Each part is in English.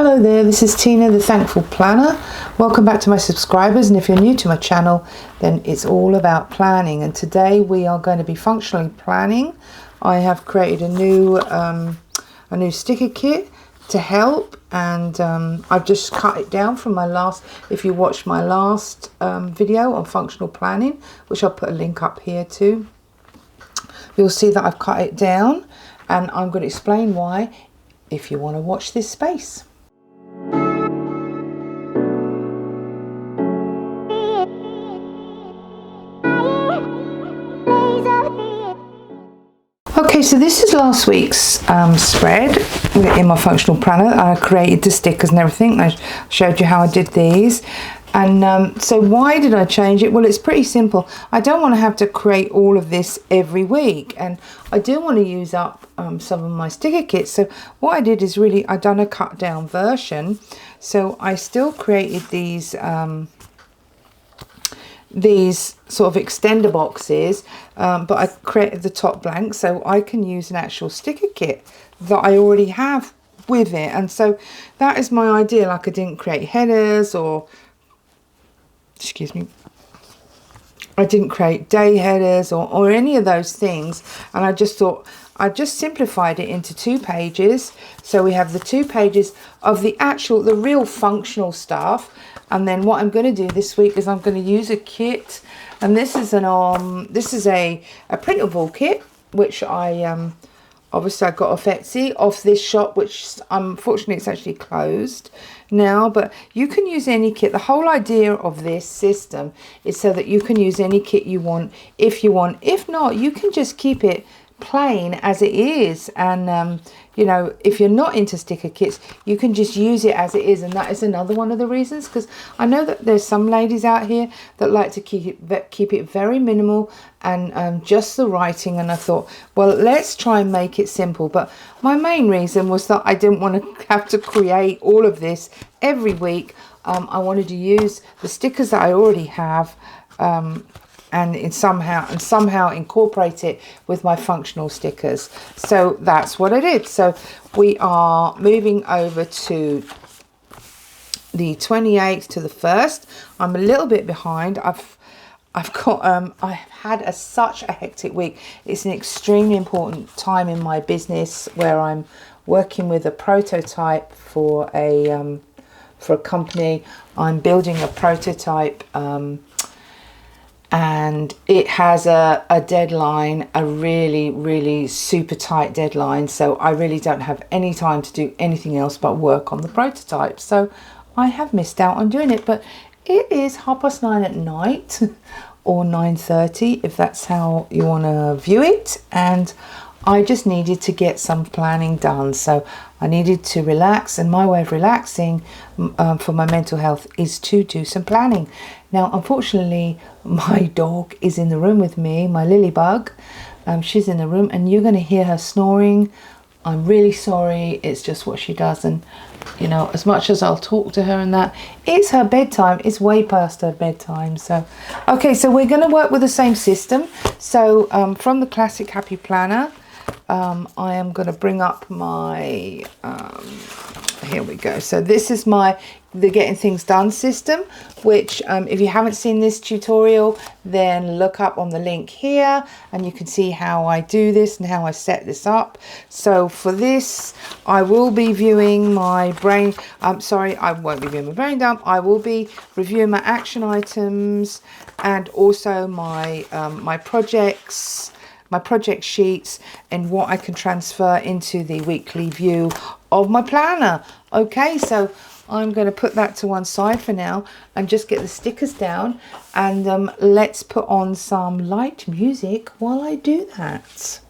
Hello there, this is Tina, the Thankful Planner. Welcome back to my subscribers, and if you're new to my channel, then it's all about planning. And today we are going to be functionally planning. I have created a new sticker kit to help, and I've just cut it down from my last, if you watched my last video on functional planning, which I'll put a link up here too, you'll see that I've cut it down, and I'm going to explain why if you want to watch this space. Okay, so this is last week's spread in my functional planner. I created the stickers and everything. I showed you how I did these. And so why did I change it? Well, it's pretty simple. I don't want to have to create all of this every week, and I do want to use up some of my sticker kits. So what I did is I've done a cut down version. So I still created these sort of extender boxes, but I created the top blank so I can use an actual sticker kit that I already have with it. And so that is my idea. Like, I didn't create headers or, excuse me, I didn't create day headers or any of those things, and I just thought I just simplified it into 2 pages. So we have the 2 pages of the real functional stuff. And then what I'm going to do this week is I'm going to use a kit, and this is a printable kit, which I obviously I got off Etsy, off this shop, which unfortunately it's actually closed now. But you can use any kit. The whole idea of this system is so that you can use any kit you want if you want. If not, you can just keep it plain as it is, and you know, if you're not into sticker kits, you can just use it as it is. And that is another one of the reasons, because I know that there's some ladies out here that like to keep it very minimal and just the writing. And I thought, well, let's try and make it simple. But my main reason was that I didn't want to have to create all of this every week. I wanted to use the stickers that I already have, and somehow incorporate it with my functional stickers. So that's what I did. So we are moving over to the 28th to the 1st. I'm a little bit behind. I've had such a hectic week. It's an extremely important time in my business where I'm working with a prototype for a company. I'm building a prototype, and it has a deadline, a really super tight deadline. So I really don't have any time to do anything else but work on the prototype. So I have missed out on doing it, but it is 9:30 at night or 9:30 if that's how you want to view it. And I just needed to get some planning done. So I needed to relax, and my way of relaxing for my mental health is to do some planning. Now, unfortunately, my dog is in the room with me, my Lilybug. She's in the room, and you're going to hear her snoring. I'm really sorry. It's just what she does. And, you know, as much as I'll talk to her and that, it's her bedtime. It's way past her bedtime. So, okay, so we're going to work with the same system. So from the Classic Happy Planner, I am going to bring up my, here we go. So this is the Getting Things Done system, which if you haven't seen this tutorial, then look up on the link here and you can see how I do this and how I set this up. So for this, I will be viewing my brain, I won't be viewing my brain dump. I will be reviewing my action items and also my my project sheets and what I can transfer into the weekly view of my planner. Okay, so I'm going to put that to one side for now and just get the stickers down, and let's put on some light music while I do that.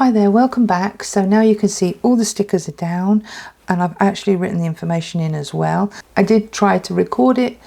Hi there, welcome back. So now you can see all the stickers are down and I've actually written the information in as well. I did try to record it,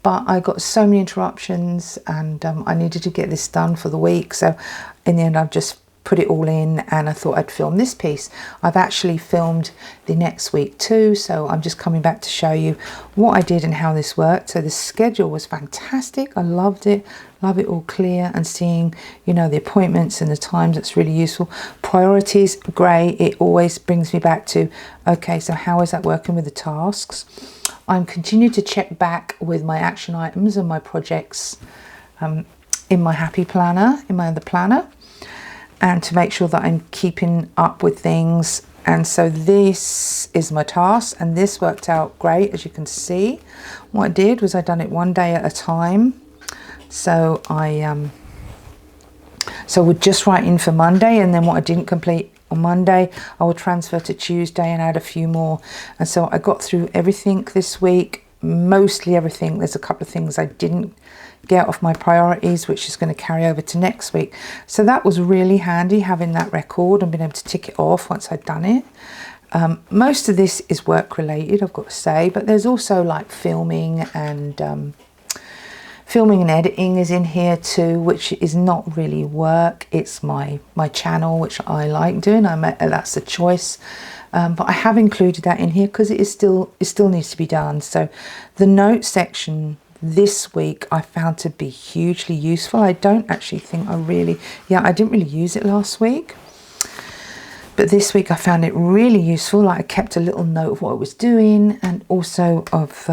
but I got so many interruptions and I needed to get this done for the week. So in the end, I've just put it all in and I thought I'd film this piece. I've actually filmed the next week too, so I'm just coming back to show you what I did and how this worked. So the schedule was fantastic. I loved it. Love it all clear and seeing, you know, the appointments and the times. It's really useful. Priorities, great. It always brings me back to, okay, so how is that working with the tasks? I'm continuing to check back with my action items and my projects in my happy planner, in my other planner, and to make sure that I'm keeping up with things. And so this is my task, and this worked out great. As you can see, what I did was I done it one day at a time. So I would just write in for Monday, and then what I didn't complete on Monday I would transfer to Tuesday and add a few more. And so I got through everything this week, mostly everything. There's a couple of things I didn't get off my priorities, which is going to carry over to next week. So that was really handy, having that record and being able to tick it off once I'd done it. Most of this is work related, I've got to say, but there's also like filming and editing is in here too, which is not really work. It's my channel, which I like doing. That's a choice. But I have included that in here because it still needs to be done. So the notes section this week I found to be hugely useful. I don't actually think I didn't really use it last week, but this week I found it really useful. Like I kept a little note of what I was doing and also of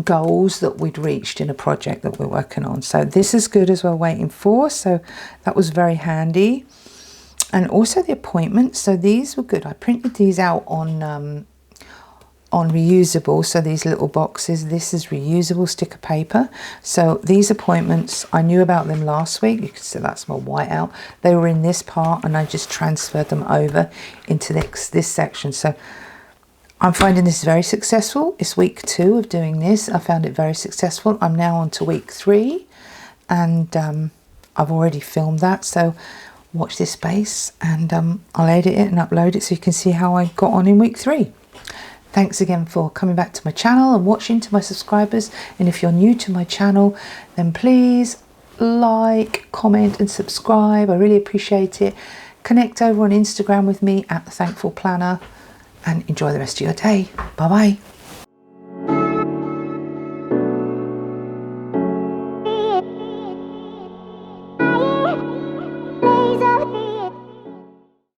goals that we'd reached in a project that we're working on. So this is good as we're waiting for, so that was very handy. And also the appointments, so these were good. I printed these out on reusable, so these little boxes. This is reusable sticker paper. So these appointments, I knew about them last week. You can see that's my whiteout. They were in this part and I just transferred them over into this section. So I'm finding this very successful. It's week 2 of doing this. I found it very successful. I'm now on to week 3 and I've already filmed that. So watch this space and I'll edit it and upload it so you can see how I got on in week 3. Thanks again for coming back to my channel and watching, to my subscribers. And if you're new to my channel, then please like, comment and subscribe. I really appreciate it. Connect over on Instagram with me at The Thankful Planner and enjoy the rest of your day. Bye bye.